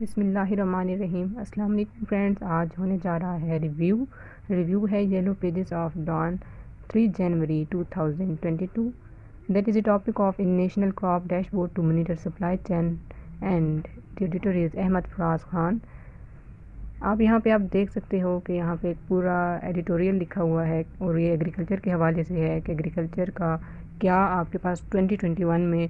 बिस्मिल्लाहिर्रहमानिर्रहीम। अस्सलाम वालेकुम फ्रेंड्स, आज होने जा रहा है रिव्यू है yellow pages of Dawn 3 January 2022। That is a topic of in national crop dashboard to monitor supply chain and the editor is Ahmed Faraz Khan. आप देख सकते हो कि यहाँ पे एक पूरा एडिटोरियल लिखा हुआ है और ये एग्रीकल्चर के हवाले से है कि एग्रीकल्चर का क्या आपके पास 2021 में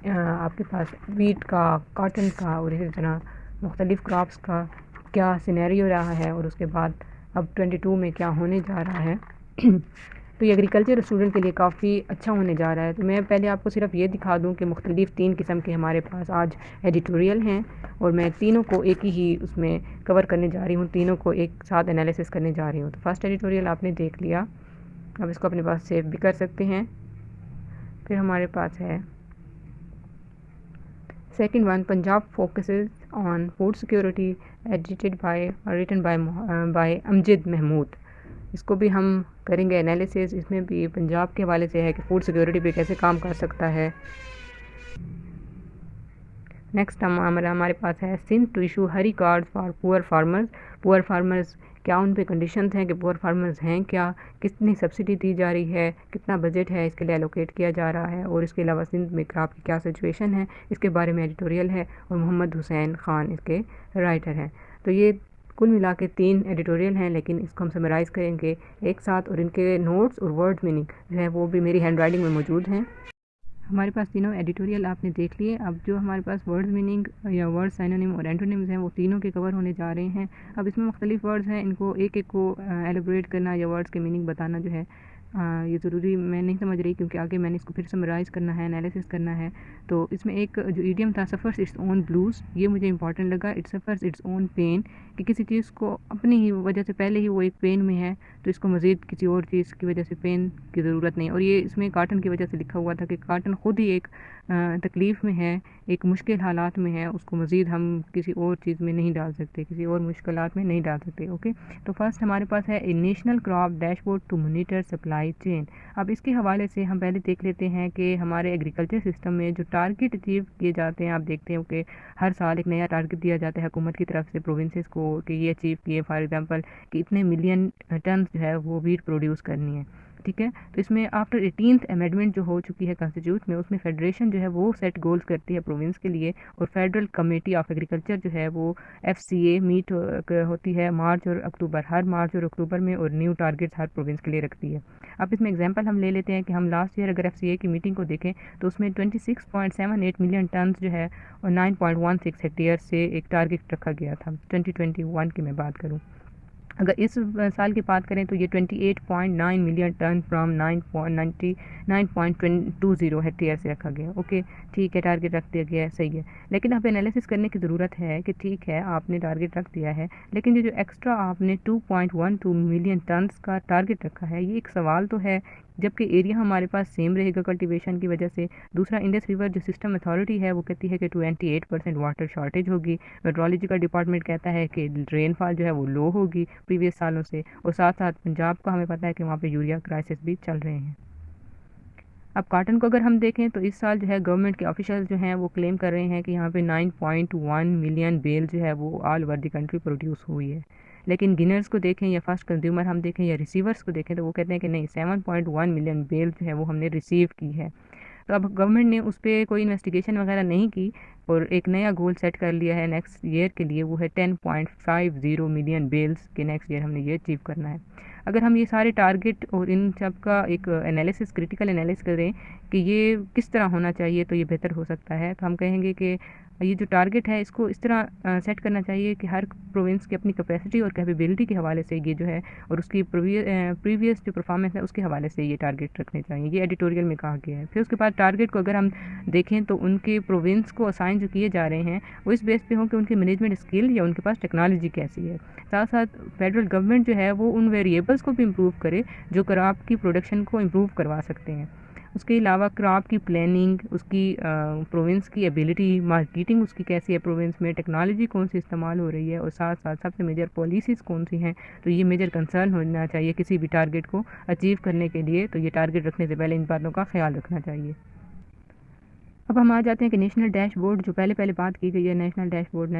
आपके पास वीट का, कॉटन का और इसी तरह मुख्तलिफ़ क्रॉप्स का क्या सिनेरियो रहा है और उसके बाद अब 22 में क्या होने जा रहा है। तो ये एग्रीकल्चर स्टूडेंट के लिए काफ़ी अच्छा होने जा रहा है। तो मैं पहले आपको सिर्फ ये दिखा दूं कि मुख्तलिफ़ 3 किस्म के हमारे पास आज एडिटोरियल हैं और मैं तीनों को एक ही उसमें कवर करने जा रही हूँ, तीनों को एक साथ एनालिसिस करने जा रही हूँ। तो फर्स्ट एडिटोरियल आपने देख लिया, अब इसको अपने पास सेव भी कर सकते हैं। फिर हमारे पास है second one, Punjab focuses on food security, edited by और रिटन बाय अमजद महमूद। इसको भी हम करेंगे एनालिसिस। इसमें भी पंजाब के हवाले से है कि फूड सिक्योरिटी पे कैसे काम कर सकता है। नेक्स्ट हमारे पास है Sindh to issue Hari card for poor farmers. क्या उन पे कंडीशंस हैं कि पुअर फार्मर्स हैं क्या, कितनी सब्सिडी दी जा रही है, कितना बजट है इसके लिए एलोकेट किया जा रहा है और इसके अलावा सिंध में क्रॉप की क्या सिचुएशन है, इसके बारे में एडिटोरियल है और मोहम्मद हुसैन खान इसके राइटर हैं। तो ये कुल मिला के 3 एडिटोरियल हैं, लेकिन इसको हम समराइज़ करेंगे एक साथ और इनके नोट्स और वर्ड मीनिंग जो है वो भी मेरी हैंड राइटिंग में मौजूद हैं। हमारे पास तीनों एडिटोरियल आपने देख लिए। अब जो हमारे पास वर्ड्स मीनिंग या वर्ड साइनोनिम और एंटोनिम्स हैं वो तीनों के कवर होने जा रहे हैं। अब इसमें मुख्तलिफ वर्ड्स हैं, इनको एक एक को एलेबोरेट करना या वर्ड्स के मीनिंग बताना जो है ये ज़रूरी मैं नहीं समझ रही, क्योंकि आगे मैंने इसको फिर समराइज़ करना है, एनालिसिस करना है। तो इसमें एक जो ईडियम था, सफ़र्स इट्स ओन ब्लूज़, ये मुझे इंपॉर्टेंट लगा। It suffers its own pain, कि किसी चीज़ को अपनी ही वजह से पहले ही वो एक पेन में है तो इसको मज़ीद किसी और चीज़ की वजह से पेन की ज़रूरत नहीं। और ये इसमें काटन की वजह से लिखा हुआ था कि काटन ख़ुद ही एक तकलीफ़ में है, एक मुश्किल हालात में है, उसको मज़ीद हम किसी और चीज़ में नहीं डाल सकते, किसी और मुश्किलात में नहीं डाल सकते। ओके, तो फर्स्ट हमारे पास है a national crop dashboard to monitor supply chain. अब इसके हवाले से हम पहले देख लेते हैं कि हमारे एग्रीकल्चर सिस्टम में जो टारगेट अचीव किए जाते हैं, आप देखते हो कि हर साल एक नया टारगेट दिया जाता है हुकूमत की तरफ से प्रोविंसेस को कि ये अचीव किए, फॉर एग्जांपल कि इतने मिलियन टन जो है वो वीट प्रोड्यूस करनी है। ठीक है, तो इसमें आफ्टर 18th अमेंडमेंट जो हो चुकी है कॉन्स्टिट्यूट में, उसमें फेडरेशन जो है वो सेट गोल्स करती है प्रोविंस के लिए और फेडरल कमेटी ऑफ एग्रीकल्चर जो है वो FCA मीट होती है मार्च और अक्टूबर, हर मार्च और अक्टूबर में, और न्यू टारगेट्स हर प्रोविंस के लिए रखती है। अब इसमें एग्जांपल हम ले लेते हैं कि हम लास्ट ईयर अगर FCA की मीटिंग को देखें तो उसमें 26.78 मिलियन टन जो है और 9.16 हेक्टेयर से एक टारगेट रखा गया था। 2021 की मैं बात करूँ, अगर इस साल की बात करें तो ये 28.9 मिलियन टन फ्राम 9.20 हेक्टेयर से रखा गया। ओके, ठीक है, टारगेट रख दिया गया है, सही है। लेकिन अब एनालिसिस करने की ज़रूरत है कि ठीक है आपने टारगेट रख दिया है, लेकिन ये जो एक्स्ट्रा आपने 2.12 मिलियन टन्स का टारगेट रखा है, ये एक सवाल तो है, जबकि एरिया हमारे पास सेम रहेगा कल्टीवेशन की वजह से। दूसरा, इंडस रिवर जो सिस्टम अथॉरिटी है वो कहती है कि 28% वाटर शॉर्टेज होगी। मेट्रोलॉजी का डिपार्टमेंट कहता है कि रेनफॉल जो है वो लो होगी प्रीवियस सालों से, और साथ साथ पंजाब का हमें पता है कि वहाँ पे यूरिया क्राइसिस भी चल रहे हैं। अब काटन को अगर हम देखें तो इस साल जो है गवर्नमेंट के ऑफिशियल जो हैं वो क्लेम कर रहे हैं कि यहाँ पे 9.1 मिलियन बेल जो है वो all over the country produce हुई है। लेकिन गिनर्स को देखें या फर्स्ट कंज्यूमर हम देखें या रिसीवर्स को देखें तो वो कहते हैं कि नहीं, 7.1 मिलियन बेल जो है वो हमने रिसीव की है। तो अब गवर्नमेंट ने उस पर कोई इन्वेस्टिगेशन वगैरह नहीं की और एक नया गोल सेट कर लिया है नेक्स्ट ईयर के लिए, वो है 10.50 मिलियन बेल्स के नेक्स्ट ईयर हमने ये अचीव करना है। अगर हम ये सारे टारगेट और इन सब का एक एनालिसिस, क्रिटिकल एनालिसिस करें कि ये किस तरह होना चाहिए तो ये बेहतर हो सकता है, तो हम कहेंगे कि ये जो टारगेट है इसको इस तरह सेट करना चाहिए कि हर प्रोविंस की अपनी कैपेसिटी और कैपेबिलिटी के हवाले से ये जो है और उसकी प्रीवियस जो परफॉर्मेंस है उसके हवाले से ये टारगेट रखने चाहिए। ये एडिटोरियल में कहा गया है। फिर उसके बाद टारगेट को अगर हम देखें तो उनके प्रोविंस को असाइन जो किए जा रहे हैं वो इस बेस पे हो कि उनकी मैनेजमेंट स्किल या उनके पास टेक्नोलॉजी कैसी है। साथ साथ फेडरल गवर्नमेंट जो है वो उन वेरिएबल्स को भी इम्प्रूव करे जो क्रॉप की प्रोडक्शन को इम्प्रूव करवा सकते हैं। उसके अलावा क्रॉप की प्लानिंग, उसकी प्रोविंस की एबिलिटी, मार्केटिंग उसकी कैसी है, प्रोविंस में टेक्नोलॉजी कौन सी इस्तेमाल हो रही है, और साथ साथ सबसे मेजर पॉलिसीज़ कौन सी हैं। तो ये मेजर कंसर्न होना चाहिए किसी भी टारगेट को अचीव करने के लिए। तो ये टारगेट रखने से पहले इन बातों का ख्याल रखना चाहिए। अब हम आ जाते हैं कि नेशनल डैशबोर्ड, जो पहले बात की गई है, नेशनल डैशबोर्ड।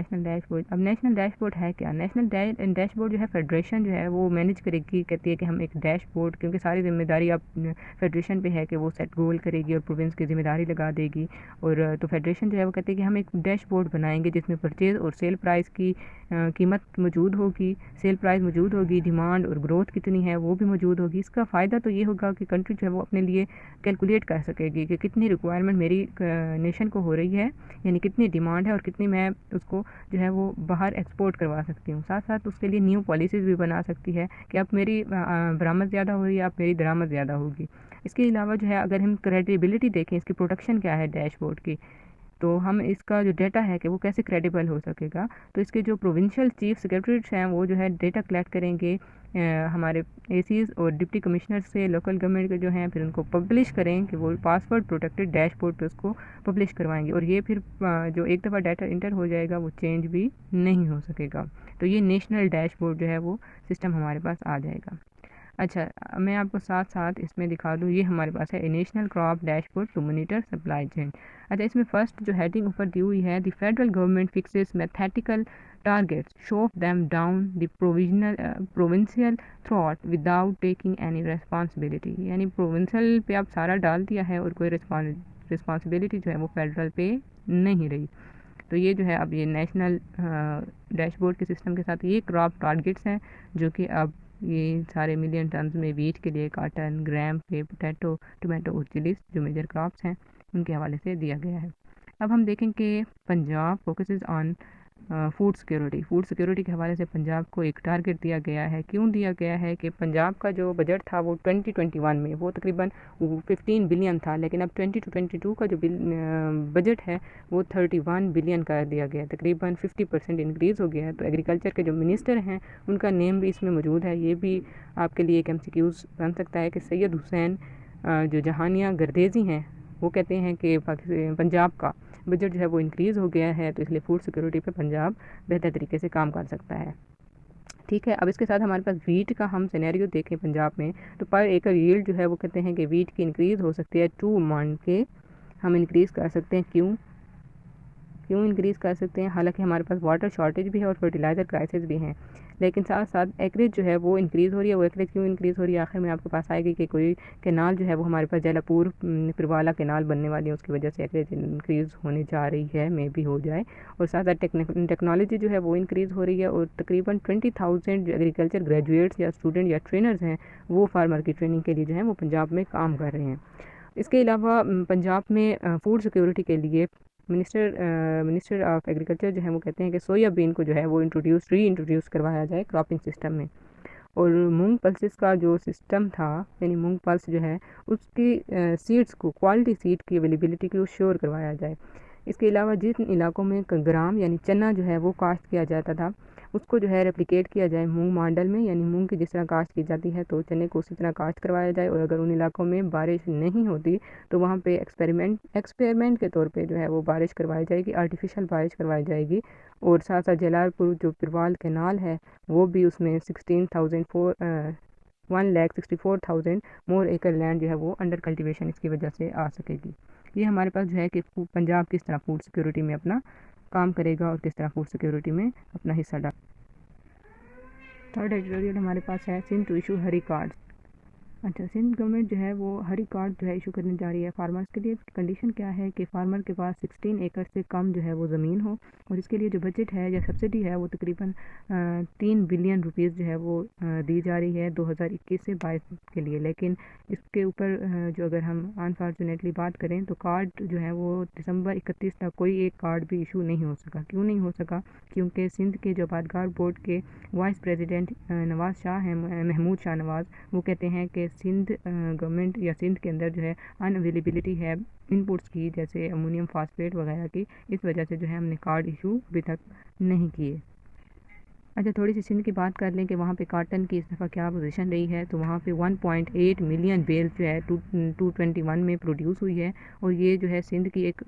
अब नेशनल डैशबोर्ड है क्या? नेशनल डैशबोर्ड जो है फेडरेशन जो है वो मैनेज करेगी, कहती है कि हम एक डैशबोर्ड, क्योंकि सारी जिम्मेदारी अब फेडरेशन पे है कि वो सेट गोल करेगी और प्रोविंस की जिम्मेदारी लगा देगी। और तो फेडरेशन जो है वो कहती है कि हम एक डैशबोर्ड बनाएंगे जिसमें परचेज़ और सेल प्राइस की कीमत मौजूद होगी, सेल प्राइस मौजूद होगी, डिमांड और ग्रोथ कितनी है वो भी मौजूद होगी। इसका फ़ायदा तो ये होगा कि कंट्री जो है वो अपने लिए कैलकुलेट कर सकेगी कि कितनी रिक्वायरमेंट मेरी नेशन को हो रही है, यानी कितनी डिमांड है और कितनी मैं उसको जो है वो बाहर एक्सपोर्ट करवा सकती हूँ। साथ साथ उसके लिए न्यू पॉलिसीज़ भी बना सकती है कि अब मेरी बरामद ज़्यादा हो रही है, अब मेरी दरामद ज़्यादा होगी। इसके अलावा जो है अगर हम क्रेडिबिलिटी देखें, इसकी प्रोटेक्शन क्या है डैशबोर्ड की, तो हम इसका जो डेटा है कि वो कैसे क्रेडिबल हो सकेगा, तो इसके जो प्रोविंशियल चीफ सेक्रेटरीज हैं वो जो है डेटा कलेक्ट करेंगे हमारे एसीज और डिप्टी कमिश्नर से, लोकल गवर्नमेंट के जो हैं, फिर उनको पब्लिश करें कि वो पासवर्ड प्रोटेक्टेड डैशबोर्ड पे उसको पब्लिश करवाएंगे। और ये फिर जो एक दफ़ा डाटा इंटर हो जाएगा वो चेंज भी नहीं हो सकेगा। तो ये नेशनल डैशबोर्ड जो है वो सिस्टम हमारे पास आ जाएगा। अच्छा, मैं आपको साथ साथ इसमें दिखा दूँ, ये हमारे पास है national crop dashboard to monitor supply chain. अच्छा, इसमें फर्स्ट जो हेडिंग ऊपर दी हुई है, the federal government fixes mathematical targets, shove them down the provincial throat without taking any responsibility. यानी प्रोविंशियल पे आप सारा डाल दिया है और कोई रिस्पॉन्सिबिलिटी जो है वो फेडरल पे नहीं रही। तो ये जो है अब ये नेशनल डैशबोर्ड के सिस्टम के साथ ये क्रॉप टारगेट्स हैं जो कि अब ये सारे मिलियन टन्स में वीट के लिए, काटन, ग्राम पे, पोटैटो, टोमेटो और चिलीज जो मेजर क्रॉप्स हैं उनके हवाले से दिया गया है। अब हम देखें कि Punjab focuses on food security. Food security के हवाले से पंजाब को एक टारगेट दिया गया है। क्यों दिया गया है कि पंजाब का जो बजट था वो 2021 में वो तकरीबन 15 बिलियन था, लेकिन अब 2022 का जो बजट है वो 31 बिलियन कर दिया गया, तकरीबन 50% इंक्रीज़ हो गया है। तो एग्रीकल्चर के जो मिनिस्टर हैं उनका नेम भी इसमें मौजूद है। ये भी आपके लिए एक MCQs बन सकता है कि सैयद हुसैन जो जहानिया गर्देजी हैं वो कहते हैं कि पंजाब का बजट जो है वो इंक्रीज़ हो गया है, तो इसलिए फूड सिक्योरिटी पे पंजाब बेहतर तरीके से काम कर सकता है। ठीक है, अब इसके साथ हमारे पास वीट का हम सिनेरियो देखें पंजाब में, तो पर एकड़ यील्ड जो है वो कहते हैं कि वीट की इंक्रीज़ हो सकती है 2 मन के हम इंक्रीज़ कर सकते हैं। क्यों इंक्रीज़ कर सकते हैं? हालांकि हमारे पास वाटर शॉर्टेज भी है और फर्टिलाइज़र क्राइसिस भी हैं, लेकिन साथ साथ एक्रेज जो है वो इंक्रीज़ हो रही है। वो एक्रेज क्यों इंक्रीज़ हो रही है? आखिर में आपके पास आएगी कि कोई कैनाल जो है वो हमारे पास जलापुर पिरवाला कैनाल बनने वाली है, उसकी वजह से एक्रेज इंक्रीज़ होने जा रही है, मे भी हो जाए। और साथ साथ टेक्नोलॉजी जो है वो इंक्रीज़ हो रही है और तकरीबन 20,000 जो एग्रीकल्चर ग्रेजुएट्स या स्टूडेंट या ट्रेनर्स हैं वो फार्मर की ट्रेनिंग के लिए जो है वो पंजाब में काम कर रहे हैं। इसके अलावा पंजाब में फूड सिक्योरिटी के लिए मिनिस्टर ऑफ एग्रीकल्चर जो है वो कहते हैं कि सोयाबीन को जो है वो री इंट्रोड्यूस करवाया जाए क्रॉपिंग सिस्टम में। और मूंग पल्सेस का जो सिस्टम था, यानी मूंग पल्स जो है उसकी सीड्स को, क्वालिटी सीड की अवेलेबिलिटी को श्योर करवाया जाए। इसके अलावा जिन इलाकों में ग्राम यानी चना जो है वो काश्त किया जाता था उसको जो है रेप्लिकेट किया जाए मूंग मॉडल में, यानी मूंग की जिस तरह काश्त की जाती है तो चने को उसी तरह काश्त करवाया जाए। और अगर उन इलाकों में बारिश नहीं होती तो वहाँ पे एक्सपेरिमेंट के तौर पे जो है वो बारिश करवाई जाएगी, आर्टिफिशियल बारिश करवाई जाएगी। और साथ साथ जलालपुर जो पिरवाल कैनाल है वो भी उसमें 1,64,000 मोर एकड़ लैंड जो है वो अंडर कल्टीवेशन इसकी वजह से आ सकेगी। ये हमारे पास जो है कि पंजाब किस तरह फूड सिक्योरिटी में अपना काम करेगा और किस तरह फूड सिक्योरिटी में अपना हिस्सा डाल। थर्ड एडिटोरियल हमारे पास है Sindh to issue Hari card. अच्छा, सिंध गवर्नमेंट जो है वो हरी कार्ड जो है इशू करने जा रही है फार्मर्स के लिए। कंडीशन क्या है कि फार्मर के पास 16 एकड़ से कम जो है वो ज़मीन हो, और इसके लिए जो बजट है या सब्सिडी है वो तकरीबन 3 बिलियन रुपीज़ जो है वो दी जा रही है 2021 से 22 के लिए। लेकिन इसके ऊपर जो अगर हम अनफॉर्चुनेटली बात करें तो कार्ड जो है वो दिसंबर 31 तक कोई एक कार्ड भी इशू नहीं हो सका। क्यों नहीं हो सका? क्योंकि सिंध के जो आबादगार बोर्ड के वाइस प्रेसिडेंट नवाज़ शाह हैं, महमूद शाह नवाज़, वो कहते हैं कि सिंध गवर्नमेंट या सिंध के अंदर जो है अनअवेलेबिलिटी है इनपुट्स की, जैसे अमोनियम फास्फेट वगैरह की, इस वजह से जो है हमने कार्ड इशू अभी तक नहीं किए। अच्छा, थोड़ी सी सिंध की बात कर लें कि वहाँ पे काटन की इस दफ़ा क्या पोजीशन रही है। तो वहाँ पे 1.8 मिलियन बेल जो है 221 में प्रोड्यूस हुई है, और ये जो है सिंध की एक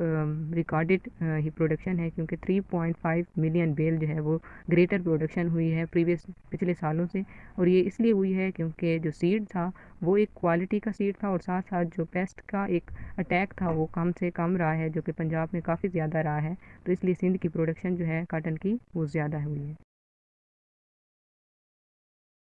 रिकॉर्डेड ही प्रोडक्शन है, क्योंकि 3.5 मिलियन बेल जो है वो ग्रेटर प्रोडक्शन हुई है पिछले सालों से। और ये इसलिए हुई है क्योंकि जो सीड था वो एक क्वालिटी का सीड था, और साथ साथ जो पेस्ट का एक अटैक था वो कम से कम रहा है, जो कि पंजाब में काफ़ी ज़्यादा रहा है। तो इसलिए सिंध की प्रोडक्शन जो है काटन की वो ज़्यादा हुई है।